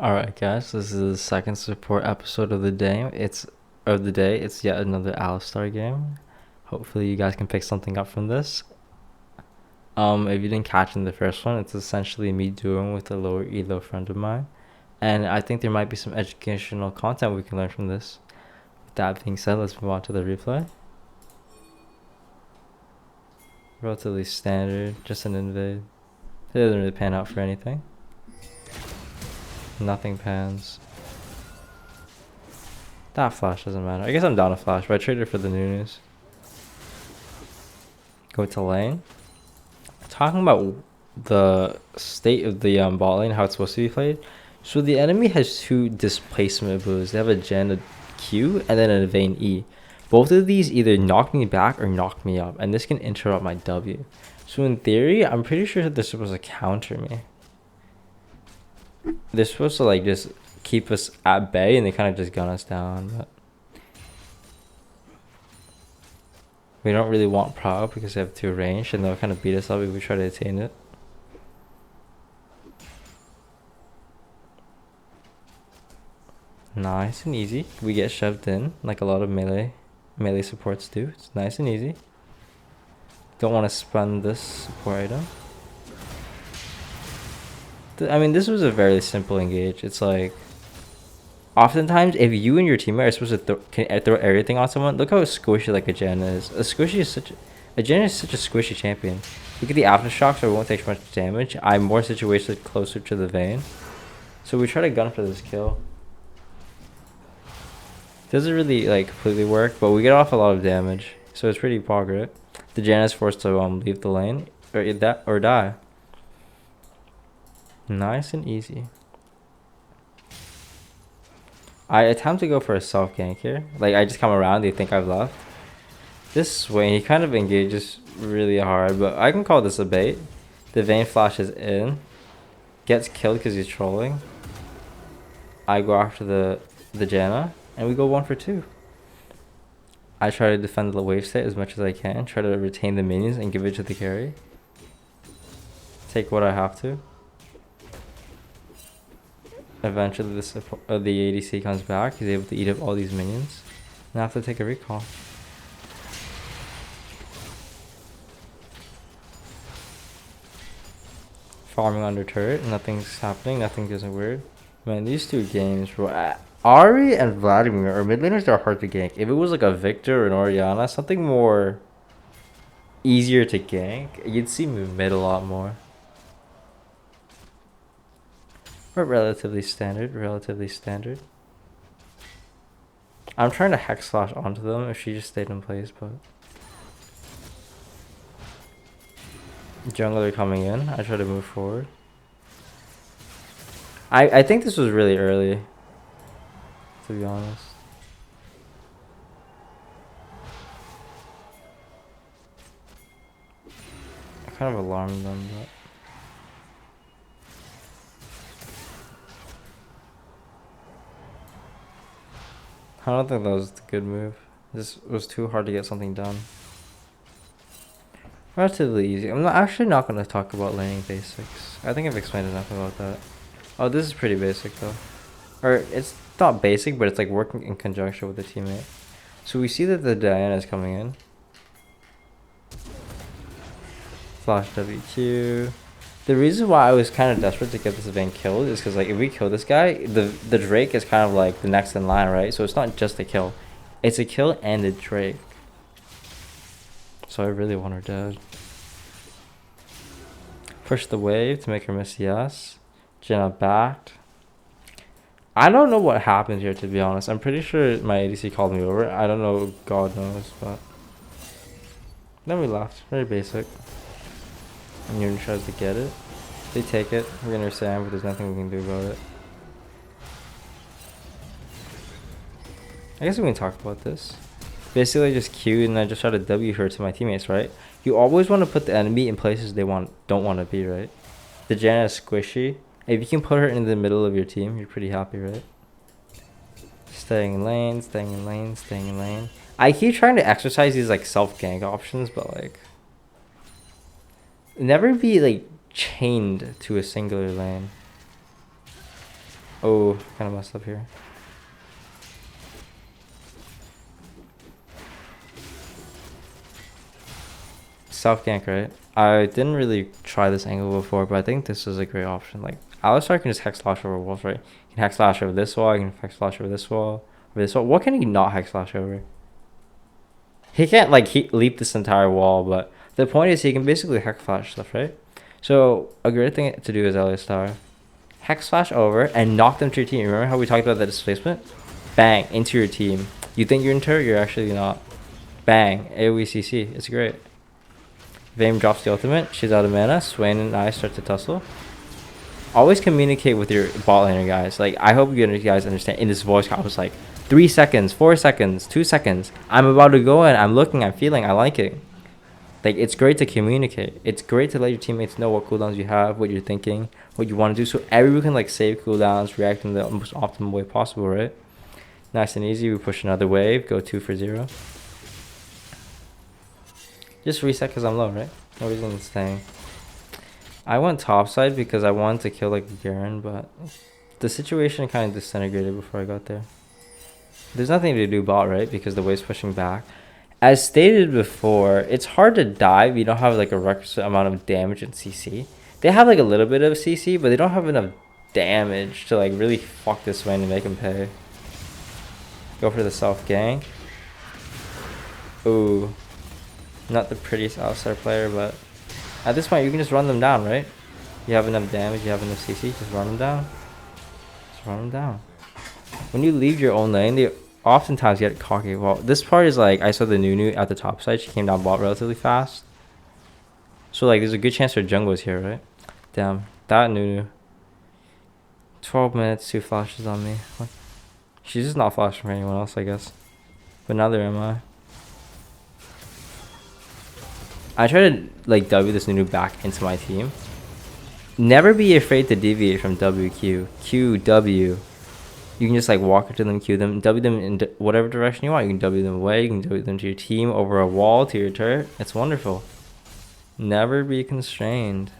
Alright guys, this is the second support episode of the day. It's yet another alistar game. Hopefully you guys can pick something up from this. If you didn't catch in the first one, it's essentially me dueling with a lower elo friend of mine. And I think there might be some educational content we can learn from this. With that being said, let's move on to the replay. Relatively standard, just an invade. It doesn't really pan out for anything. Nothing pans. That flash doesn't matter. I guess I'm down a flash, but I traded for the news. Go to lane. Talking about the state of the bot lane, how it's supposed to be played. So the enemy has two displacement moves. They have a Gen, a Q, and then a Vayne E. Both of these either knock me back or knock me up, and this can interrupt my W. So in theory, I'm pretty sure that they're supposed to counter me. They're supposed to like just keep us at bay, and they kind of just gun us down. But we don't really want proc because they have two range, and they'll kind of beat us up if we try to attain it. Nice and easy. We get shoved in like a lot of melee supports do. It's nice and easy. Don't want to spend this support item. I mean, this was a very simple engage. It's like, oftentimes, if you and your teammate are supposed to throw everything on someone, look how squishy like a Jen is. A Jen is such a squishy champion. Look at the aftershock, so it won't take much damage. I'm more situated closer to the Vayne, so we try to gun for this kill. Doesn't really like completely work, but we get off a lot of damage, so it's pretty progress. The Jen is forced to leave the lane or die. Nice and easy. I attempt to go for a self gank here. Like, I just come around, they think I've left. This swing, he kind of engages really hard, but I can call this a bait. The Vayne flashes in, gets killed because he's trolling. I go after the Janna, and we go 1 for 2. I try to defend the wave state as much as I can, try to retain the minions and give it to the carry. Take what I have to. Eventually the ADC comes back. He's able to eat up all these minions. Now I have to take a recall. Farming under turret. Nothing's happening. Nothing isn't weird. Man, these two games, bro. Ari and Vladimir, or mid laners, are hard to gank. If it was like a Victor or an Orianna, something more easier to gank, you'd see me mid a lot more. But relatively standard. I'm trying to hex slash onto them if she just stayed in place, but jungler coming in. I try to move forward. I think this was really early, to be honest. I kind of alarmed them, but I don't think that was a good move. This was too hard to get something done. Relatively easy. I'm actually not going to talk about learning basics. I think I've explained enough about that. Oh, this is pretty basic though. Or it's not basic, but it's like working in conjunction with the teammate. So we see that the Diana is coming in. Flash WQ. The reason why I was kind of desperate to get this event killed is because, like, if we kill this guy, the Drake is kind of like the next in line, right? So it's not just a kill. It's a kill and a Drake. So I really want her dead. Push the wave to make her miss yes. Jenna backed. I don't know what happened here, to be honest. I'm pretty sure my ADC called me over. I don't know, God knows, but then we left. Very basic. And Yun tries to get it. They take it. We're gonna Sam, but there's nothing we can do about it. I guess we can talk about this. Basically, I just Q and I just try to W her to my teammates, right? You always want to put the enemy in places they don't want to be, right? The Janna is squishy. If you can put her in the middle of your team, you're pretty happy, right? Staying in lane. I keep trying to exercise these like self-gank options, but like never be like chained to a singular lane. Oh, kind of messed up here. Self gank, right? I didn't really try this angle before, but I think this is a great option. Like, alistar can just hex slash over walls, right? He can hex slash over this wall, he can hex slash over this wall, over this wall. What can he not hex slash over? He can't, like, leap this entire wall, but the point is he can basically hex slash stuff, right? So, a great thing to do is alistar. Hex slash over and knock them to your team. Remember how we talked about the displacement? Bang, into your team. You think you're in turret, you're actually not. Bang, AoE CC. It's great. Vayne drops the ultimate. She's out of mana. Swain and I start to tussle. Always communicate with your bot laner, guys. Like, I hope you guys understand. In this voice call, I was like, 3 seconds, 4 seconds, 2 seconds. I'm about to go in. I'm looking. I'm feeling. I like it. Like, it's great to communicate. It's great to let your teammates know what cooldowns you have, what you're thinking, what you want to do. So everyone can, like, save cooldowns, react in the most optimal way possible, right? Nice and easy. We push another wave. Go 2 for 0. Just reset because I'm low, right? No reason to stay. I went topside because I wanted to kill like Garen, but the situation kind of disintegrated before I got there. There's nothing to do bot, right? Because the wave's pushing back. As stated before, it's hard to dive. You don't have like a requisite amount of damage and CC. They have like a little bit of CC, but they don't have enough damage to like really fuck this Swain and make him pay. Go for the self gank. Ooh. Not the prettiest alistar player, but at this point you can just run them down, right? You have enough damage, you have enough CC, just run them down. Just run them down. When you leave your own lane, they oftentimes get cocky. Well, this part is like, I saw the Nunu at the top side, she came down bot relatively fast. So like there's a good chance her jungle is here, right? Damn, that Nunu. 12 minutes, 2 flashes on me. What? She's just not flashing for anyone else, I guess. But neither am I. I try to like W this Nunu back into my team. Never be afraid to deviate from WQ. Q, W. You can just like walk up to them, Q them, W them in whatever direction you want. You can W them away, you can W them to your team, over a wall, to your turret. It's wonderful. Never be constrained.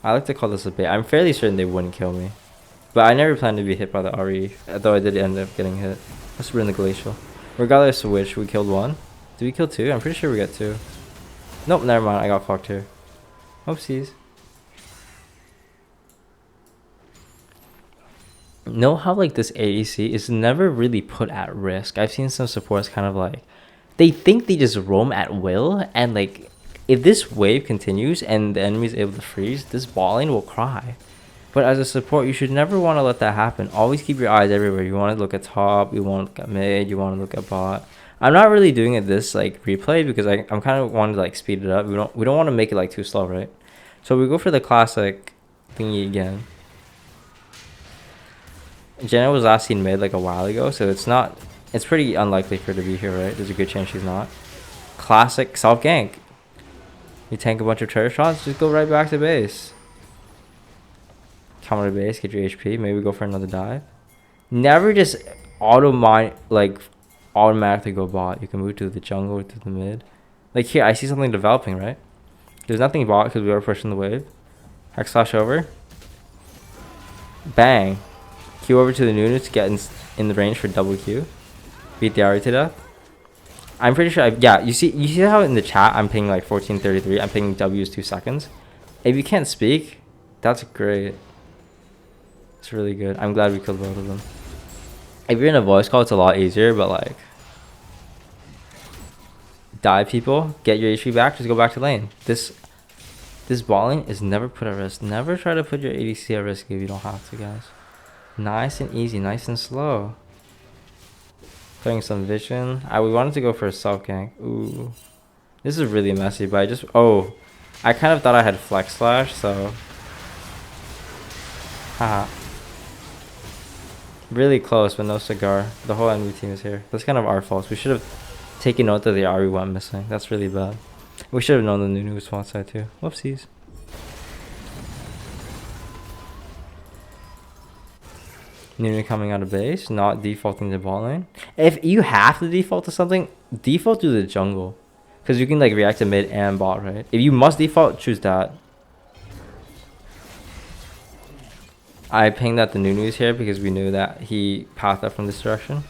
I like to call this a bait. I'm fairly certain they wouldn't kill me. But I never planned to be hit by the RE, though I did end up getting hit. Must have been the Glacial. Regardless of which, we killed 1. Did we kill 2? I'm pretty sure we got 2. Nope, never mind. I got fucked here. Oopsies. Know how like this ADC is never really put at risk. I've seen some supports kind of like, they think they just roam at will, and like if this wave continues and the enemy is able to freeze, this bot lane will cry. But as a support, you should never want to let that happen. Always keep your eyes everywhere. You want to look at top, you want to look at mid, you want to look at bot. I'm not really doing it this like replay because I'm kind of wanting to like speed it up. We don't want to make it like too slow, right? So we go for the classic thingy again. Jenna was last seen mid like a while ago, so it's pretty unlikely for her to be here, right? There's a good chance she's not. Classic self gank. You tank a bunch of turret shots, just go right back to base. Come to base, get your HP. Maybe go for another dive. Never just automatically go bot. You can move to the jungle or to the mid. Like here, I see something developing, right? There's nothing bot because we are pushing the wave. Hex slash over. Bang. Q over to the Nunu to get in the range for double Q. Beat the Ari to death. I'm pretty sure yeah, you see how in the chat I'm pinging like 1433. I'm pinging W's 2 seconds. If you can't speak, that's great. It's really good. I'm glad we killed both of them. If you're in a voice call, it's a lot easier, but like, die people, get your HP back, just go back to lane. This bot lane is never put at risk. Never try to put your ADC at risk if you don't have to, guys. Nice and easy, nice and slow. Throwing some vision. We wanted to go for a self gank. Ooh, this is really messy, but I kind of thought I had flex slash, so haha. Really close, but no cigar. The whole enemy team is here. That's kind of our fault. We should have taken note that the Ari went missing. That's really bad. We should have known the Nunu was swat side too. Whoopsies. Nunu coming out of base, not defaulting to bot lane. If you have to default to something, default to the jungle. Because you can like react to mid and bot, right? If you must default, choose that. I pinged at the Nunu's here because we knew that he pathed up from this direction.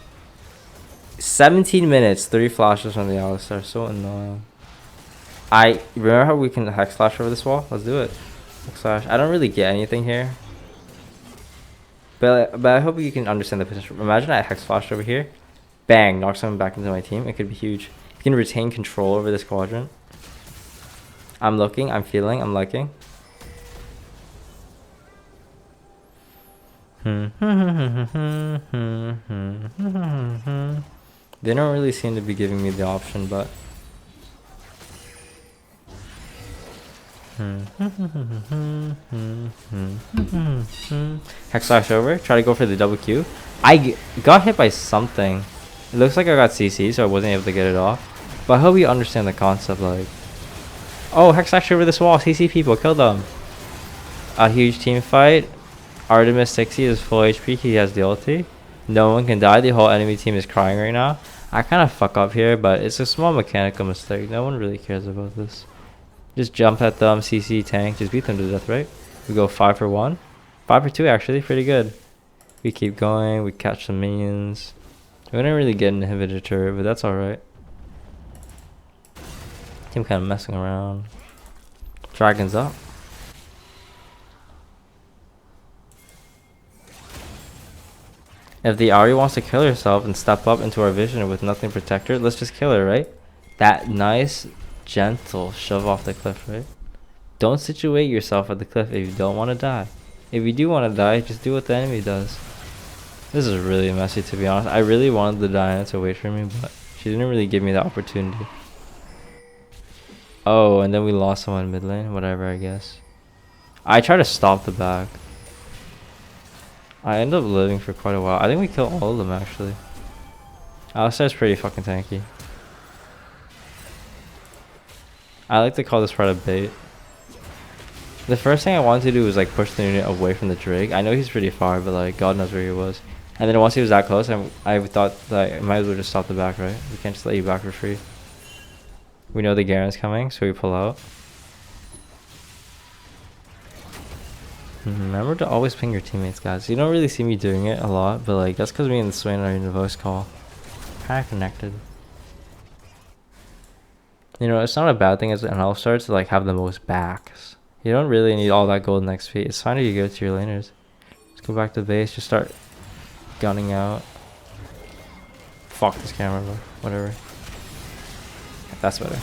17 minutes, 3 flashes from the alistar. So annoying. I remember how we can hex slash over this wall. Let's do it. Hex slash. I don't really get anything here, but I hope you can understand the potential. Imagine I hex flash over here, bang, knock someone back into my team. It could be huge. You can retain control over this quadrant. I'm looking. I'm feeling. I'm liking. They don't really seem to be giving me the option, but hex slash over. Try to go for the double Q. I got hit by something. It looks like I got CC, so I wasn't able to get it off. But I hope you understand the concept. Like, oh, hex slash over this wall. CC people, kill them. A huge team fight. Artemis 60 is full HP. He has the ulti. No one can die. The whole enemy team is crying right now. I kind of fuck up here, but it's a small mechanical mistake. No one really cares about this. Just jump at them, CC, tank. Just beat them to death, right? We go 5 for 1. 5 for 2, actually. Pretty good. We keep going. We catch some minions. We didn't really get an inhibitor turret, but that's alright. Team kind of messing around. Dragon's up. If the Ahri wants to kill herself and step up into our vision with nothing to protect her, let's just kill her, right? That nice, gentle shove off the cliff, right? Don't situate yourself at the cliff if you don't want to die. If you do want to die, just do what the enemy does. This is really messy, to be honest. I really wanted the Diana to wait for me, but she didn't really give me the opportunity. Oh, and then we lost someone mid lane. Whatever, I guess. I tried to stop the back. I ended up living for quite a while. I think we killed all of them, actually. Alistar's pretty fucking tanky. I like to call this part a bait. The first thing I wanted to do was like push the unit away from the Drake. I know he's pretty far, but like God knows where he was. And then once he was that close, I thought that I might as well just stop the back, right? We can't just let you back for free. We know the Garen's coming, so we pull out. Remember to always ping your teammates, guys. You don't really see me doing it a lot, but like that's because me and the Swain are in the voice call. Kind of connected. You know, it's not a bad thing as an alistar to like have the most backs. You don't really need all that golden XP. It's fine if you give it to your laners. Let's go back to the base. Just start gunning out. Fuck this camera, bro. Whatever. That's better.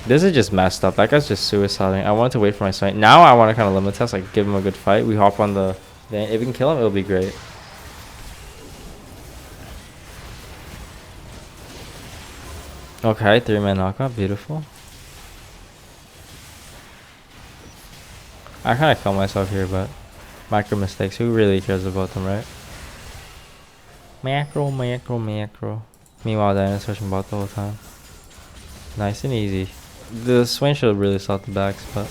This is just messed up. That guy's just suiciding. I wanted to wait for my Swain. Now I want to kind of limit test, like give him a good fight. We hop on the van. If we can kill him, it'll be great. Okay, 3-man knockout. Beautiful. I kind of kill myself here, but micro mistakes. Who really cares about them, right? Macro, macro, macro. Meanwhile, Diana's switching bot the whole time. Nice and easy. The Swain should have really sought the backs, but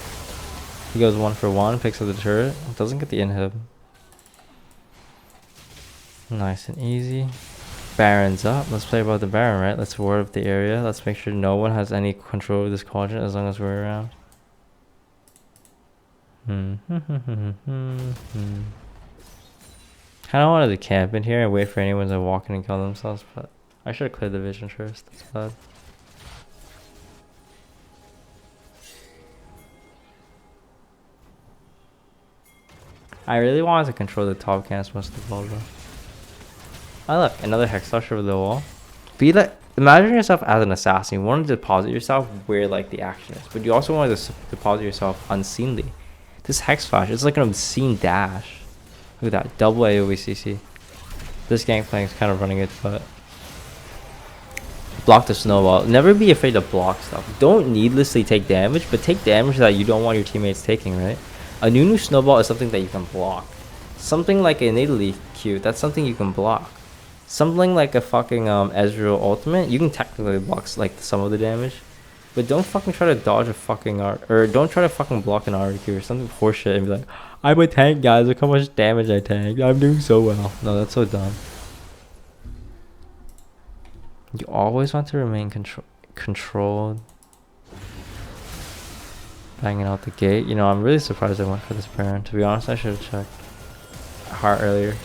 he goes 1 for 1, picks up the turret, doesn't get the inhib. Nice and easy. Baron's up. Let's play about the Baron, right? Let's ward up the area. Let's make sure no one has any control of this quadrant as long as we're around. Kinda wanted to camp in here and wait for anyone to walk in and kill themselves, but I should have cleared the vision first. That's bad. I really wanted to control the top camps most of all, though. Oh look, another hex slash over the wall. Be like, imagine yourself as an assassin. You want to deposit yourself where like the action is, but you also want to deposit yourself unseemly. This hex flash, it's like an obscene dash. Look at that, double AoE CC. This gangplank is kind of running it, but block the snowball. Never be afraid to block stuff. Don't needlessly take damage, but take damage that you don't want your teammates taking, right? A Nunu snowball is something that you can block. Something like an Italy Q, that's something you can block. Something like a fucking Ezreal ultimate, you can technically block like some of the damage. But don't fucking try to dodge a fucking or don't try to fucking block an RQ or something horseshit and be like, I'm a tank, guys, look how much damage I tanked, I'm doing so well. No, that's so dumb. You always want to remain controlled. banging out the gate. You know, I'm really surprised I went for this Baron. To be honest, I should have checked heart earlier.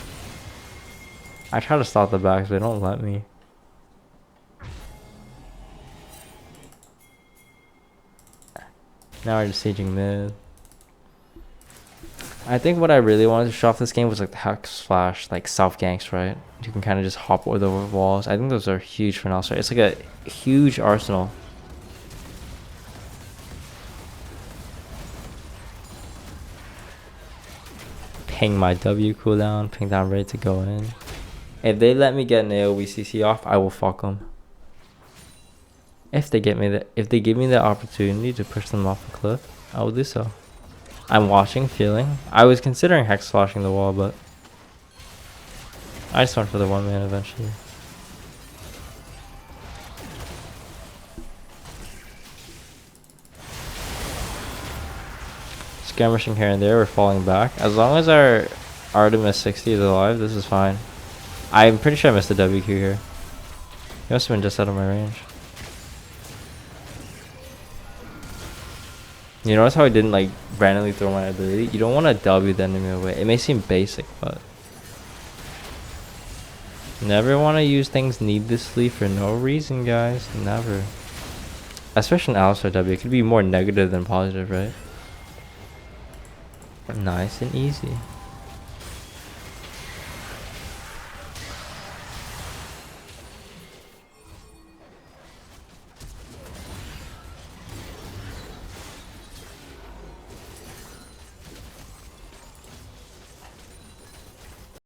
I try to stop the backs, but they don't let me. Now we're just sieging mid. I think what I really wanted to show off this game was like the Hex Flash, like self ganks, right? You can kind of just hop over the walls. I think those are huge for an alistar. It's like a huge arsenal. Ping my W cooldown, ping down ready to go in. If they let me get an AoE CC off, I will fuck them. If they give me the opportunity to push them off the cliff, I will do so. I'm watching, feeling. I was considering hex flashing the wall, but I just went for the 1 man eventually. Skirmishing here and there, we're falling back. As long as our Artemis 60 is alive, this is fine. I'm pretty sure I missed the WQ here. He must have been just out of my range. You notice how I didn't like randomly throw my ability? You don't want to W the enemy away. It may seem basic, but never want to use things needlessly for no reason, guys. Never. Especially in alistar W, it could be more negative than positive, right? Nice and easy.